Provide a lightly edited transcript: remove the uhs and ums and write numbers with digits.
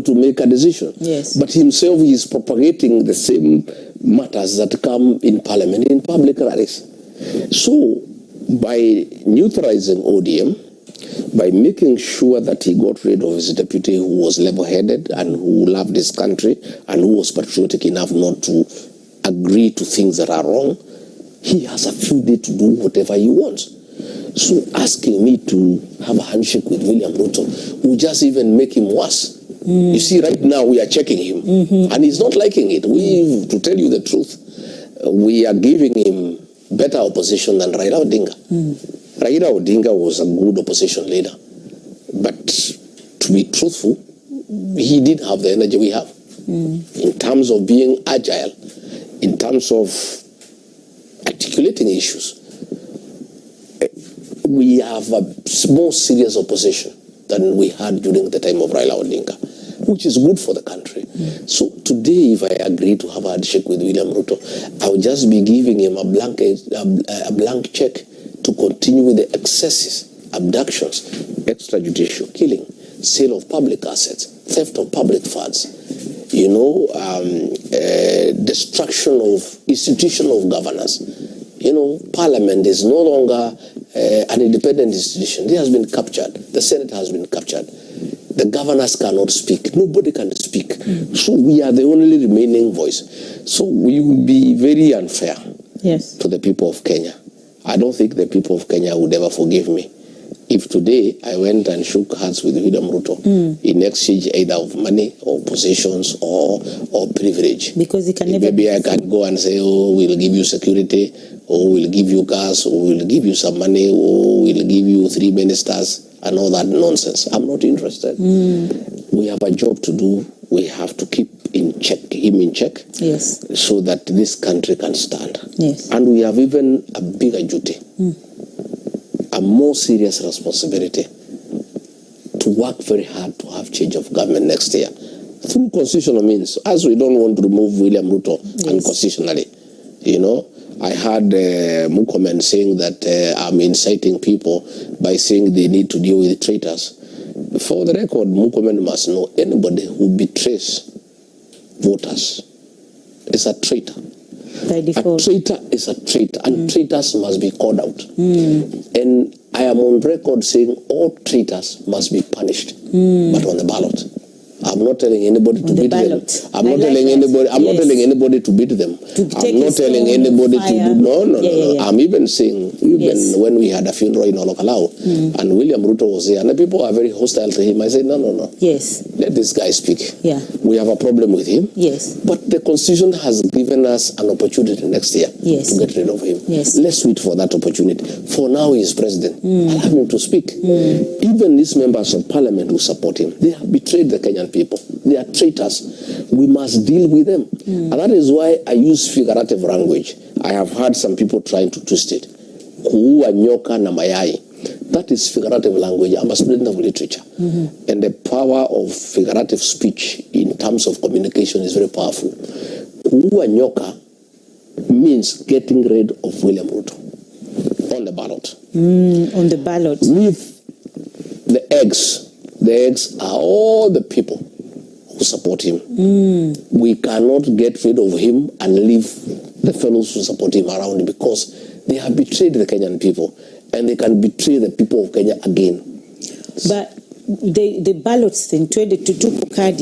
to make a decision. Yes. But himself, he is propagating the same matters that come in parliament in public rallies. So, by neutralizing ODM, by making sure that he got rid of his deputy who was level-headed and who loved his country and who was patriotic enough not to agree to things that are wrong, he has a few days to do whatever he wants. So asking me to have a handshake with William Ruto will just even make him worse. You see, right now we are checking him, and he's not liking it. To tell you the truth, we are giving him better opposition than Raila Odinga. Raila Odinga was a good opposition leader, but to be truthful, he didn't have the energy we have in terms of being agile, in terms of articulating issues. We have a more serious opposition than we had during the time of Raila Odinga, which is good for the country. So today, if I agree to have a handshake with William Ruto, I will just be giving him a blank check to continue with the excesses, abductions, extrajudicial killing, sale of public assets, theft of public funds, destruction of institutional governance. Parliament is no longer an independent institution. It has been captured. The Senate has been captured. The governors cannot speak. Nobody can speak. So we are the only remaining voice. So we will be very unfair to the people of Kenya. I don't think the people of Kenya would ever forgive me if today I went and shook hands with William Ruto in exchange either of money or positions or privilege. Because he can never. Maybe I can go and say, oh, we'll give you security, or we'll give you gas, or we'll give you some money, or we'll give you 3 ministers, and all that nonsense. I'm not interested. We have a job to do. We have to keep him in check, so that this country can stand. And we have even a bigger duty, a more serious responsibility to work very hard to have change of government next year through constitutional means, as we don't want to remove William Ruto unconstitutionally. I heard Mukomen saying that I'm inciting people by saying they need to deal with traitors. For the record, Mukomen must know anybody who betrays voters is a traitor. By default. A traitor is a traitor, and traitors must be called out. And I am on record saying all traitors must be punished, but on the ballot. I'm not telling anybody to beat them. I'm not telling anybody to beat them. I'm not telling anybody to do no. I'm even saying when we had a funeral in Olokalao and William Ruto was there and the people are very hostile to him, I said no. Let this guy speak. We have a problem with him. But the Constitution has given us an opportunity next year to get rid of him. Let's wait for that opportunity. For now he is president. Allow him to speak. Even these members of parliament who support him, they have betrayed the Kenyan people. They are traitors. We must deal with them. And that is why I use figurative language. I have heard some people trying to twist it. Kuua nyoka na mayai. That is figurative language. I'm a student of literature. And the power of figurative speech in terms of communication is very powerful. Kuua nyoka means getting rid of William Ruto on the ballot. On the ballot. With the eggs. The eggs are all the people who support him. We cannot get rid of him and leave the fellows who support him around because they have betrayed the Kenyan people and they can betray the people of Kenya again. But the ballots thing, 22 kadi